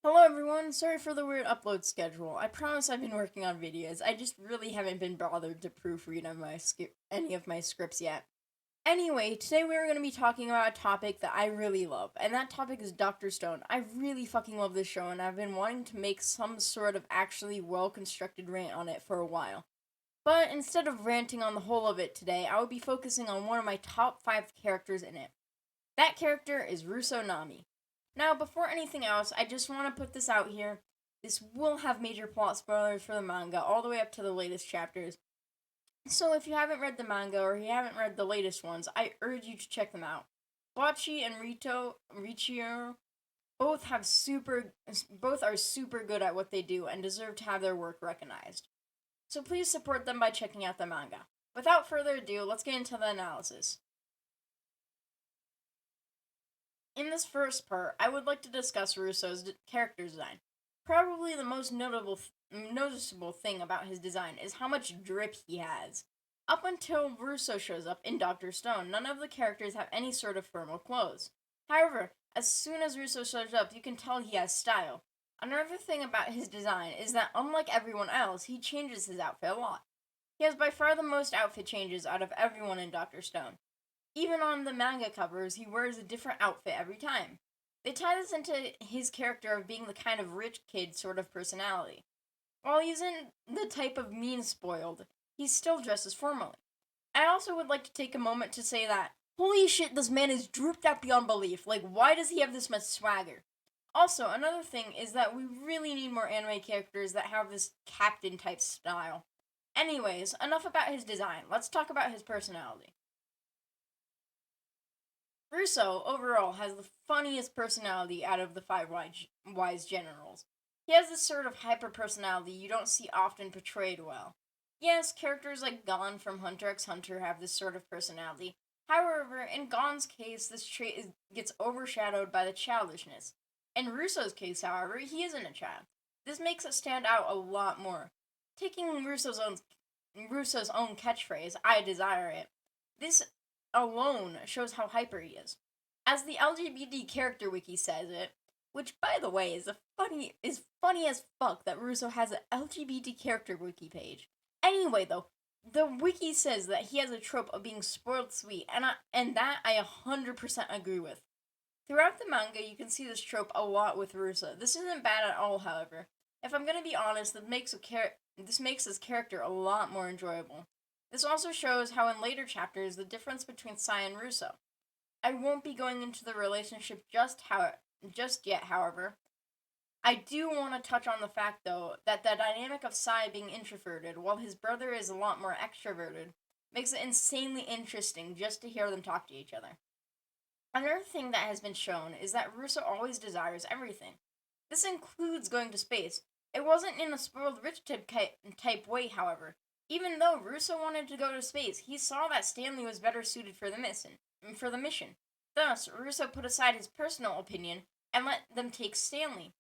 Hello everyone, sorry for the weird upload schedule. I promise I've been working on videos. I just really haven't been bothered to proofread on any of my scripts yet. Anyway, today we're going to be talking about a topic that I really love, and that topic is Dr. Stone. I really fucking love this show, and I've been wanting to make some sort of actually well-constructed rant on it for a while. But instead of ranting on the whole of it today, I will be focusing on one of my top 5 characters in it. That character is Nami. Now, before anything else, I just want to put this out here. This will have major plot spoilers for the manga, all the way up to the latest chapters. So if you haven't read the manga or you haven't read the latest ones, I urge you to check them out. Bocchi and Richio both are super good at what they do and deserve to have their work recognized. So please support them by checking out the manga. Without further ado, let's get into the analysis. In this first part, I would like to discuss Russo's character design. Probably the most noticeable thing about his design is how much drip he has. Up until Russo shows up in Dr. Stone, none of the characters have any sort of formal clothes. However, as soon as Russo shows up, you can tell he has style. Another thing about his design is that unlike everyone else, he changes his outfit a lot. He has by far the most outfit changes out of everyone in Dr. Stone. Even on the manga covers, he wears a different outfit every time. They tie this into his character of being the kind of rich kid sort of personality. While he isn't the type of mean spoiled, he still dresses formally. I also would like to take a moment to say that, holy shit, this man is dripped out beyond belief. Like, why does he have this much swagger? Also, another thing is that we really need more anime characters that have this captain type style. Anyways, enough about his design. Let's talk about his personality. Russo, overall, has the funniest personality out of the five wise generals. He has this sort of hyper personality you don't see often portrayed well. Yes, characters like Gon from Hunter x Hunter have this sort of personality. However, in Gon's case, this gets overshadowed by the childishness. In Russo's case, however, he isn't a child. This makes it stand out a lot more. Taking Russo's own catchphrase, "I desire it," this alone shows how hyper he is. As the LGBT character wiki says it, which by the way is funny as fuck that Russo has an LGBT character wiki page. Anyway though, the wiki says that he has a trope of being spoiled sweet, and that I 100% agree with. Throughout the manga, you can see this trope a lot with Russo. This isn't bad at all, however. If I'm gonna be honest, this makes his character a lot more enjoyable. This also shows how in later chapters the difference between Sai and Russo. I won't be going into the relationship just yet, however. I do want to touch on the fact though that the dynamic of Sai being introverted while his brother is a lot more extroverted makes it insanely interesting just to hear them talk to each other. Another thing that has been shown is that Russo always desires everything. This includes going to space. It wasn't in a spoiled rich type way, however. Even though Russo wanted to go to space, he saw that Stanley was better suited for the mission. Thus, Russo put aside his personal opinion and let them take Stanley.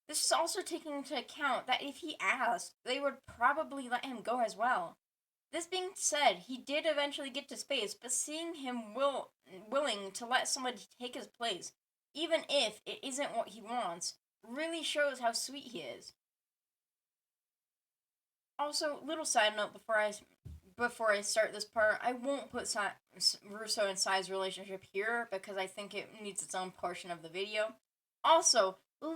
This is also taking into account that if he asked, they would probably let him go as well. This being said, he did eventually get to space, but seeing him willing to let somebody take his place, even if it isn't what he wants, really shows how sweet he is. Also, little side note before I start this part, I won't put Russo and Sai's relationship here because I think it needs its own portion of the video. Also, a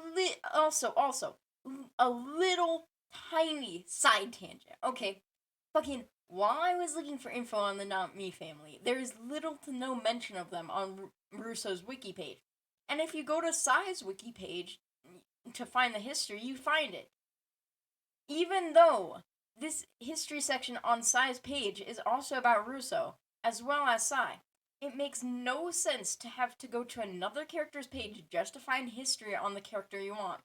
little tiny side tangent. Okay, fucking while I was looking for info on the Not Me family, there is little to no mention of them on Russo's wiki page. And if you go to Sai's wiki page to find the history, you find it. Even though this history section on Sai's page is also about Russo, as well as Sai, it makes no sense to have to go to another character's page just to find history on the character you want.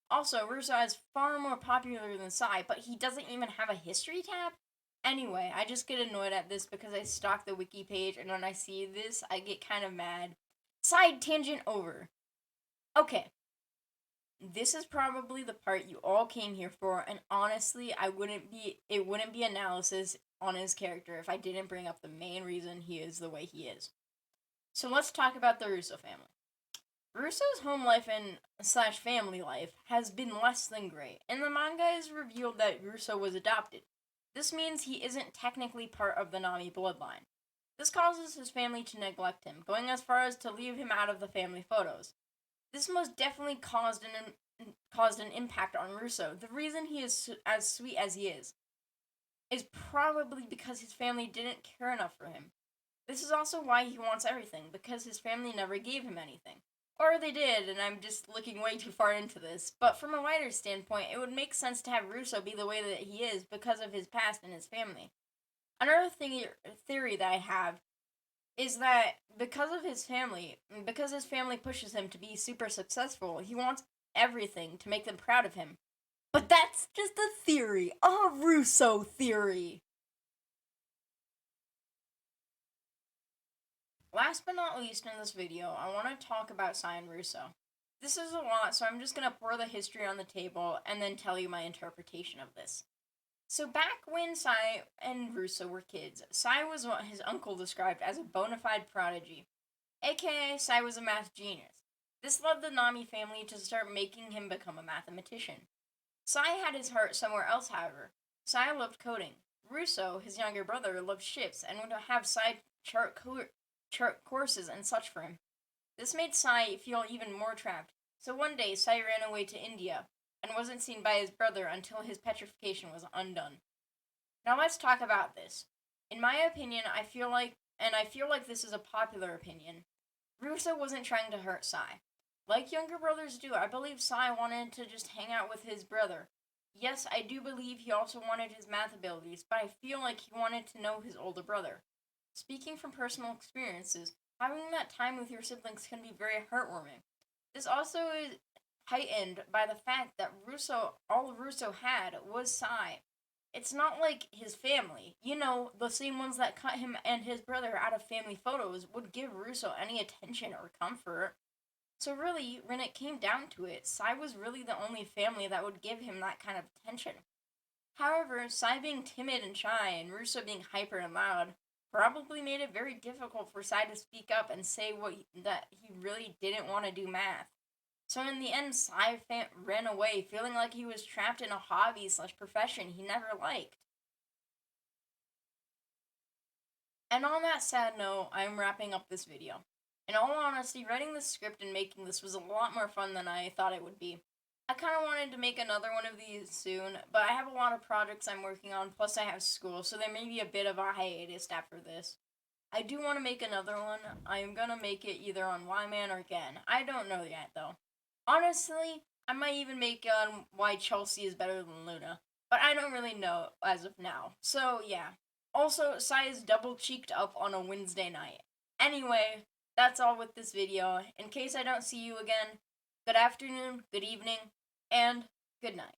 Also, Russo is far more popular than Sai, but he doesn't even have a history tab? Anyway, I just get annoyed at this because I stalk the wiki page, and when I see this, I get kind of mad. Side tangent over. Okay. This is probably the part you all came here for, and honestly, it wouldn't be analysis on his character if I didn't bring up the main reason he is the way he is. So let's talk about the Russo family. Russo's home life and slash family life has been less than great. In the manga, it is revealed that Russo was adopted. This means he isn't technically part of the Nami bloodline. This causes his family to neglect him, going as far as to leave him out of the family photos. This most definitely caused an impact on Russo. The reason he is as sweet as he is probably because his family didn't care enough for him. This is also why he wants everything, because his family never gave him anything. Or they did, and I'm just looking way too far into this. But from a wider standpoint, it would make sense to have Russo be the way that he is because of his past and his family. Another theory that I have is that because his family pushes him to be super successful, he wants everything to make them proud of him. But that's just a theory, a Russo theory. Last but not least in this video, I want to talk about Sai and Russo. This is a lot, so I'm just going to pour the history on the table and then tell you my interpretation of this. So back when Sai and Russo were kids, Sai was what his uncle described as a bona fide prodigy, aka Sai was a math genius. This led the Nami family to start making him become a mathematician. Sai had his heart somewhere else, however. Sai loved coding. Russo, his younger brother, loved ships and would have Sai chart courses and such for him. This made Sai feel even more trapped, so one day Sai ran away to India and wasn't seen by his brother until his petrification was undone. Now let's talk about this. In my opinion, I feel like this is a popular opinion, Russo wasn't trying to hurt Sai. Like younger brothers do, I believe Sai wanted to just hang out with his brother. Yes, I do believe he also wanted his math abilities, but I feel like he wanted to know his older brother. Speaking from personal experiences, having that time with your siblings can be very heartwarming. This also is heightened by the fact that all Russo had was Sai. It's not like his family, the same ones that cut him and his brother out of family photos would give Russo any attention or comfort. So really, when it came down to it, Sai was really the only family that would give him that kind of attention. However, Sai being timid and shy and Russo being hyper and loud probably made it very difficult for Sai to speak up and say that he really didn't want to do math. So in the end, Sai ran away, feeling like he was trapped in a hobby slash profession he never liked. And on that sad note, I'm wrapping up this video. In all honesty, writing this script and making this was a lot more fun than I thought it would be. I kind of wanted to make another one of these soon, but I have a lot of projects I'm working on, plus I have school, so there may be a bit of a hiatus after this. I do want to make another one. I am gonna make it either on Y-Man or Gen. I don't know yet, though. Honestly, I might even make why Chelsea is better than Luna, but I don't really know as of now. So, yeah. Also, Sai is double cheeked up on a Wednesday night. Anyway, that's all with this video. In case I don't see you again, good afternoon, good evening, and good night.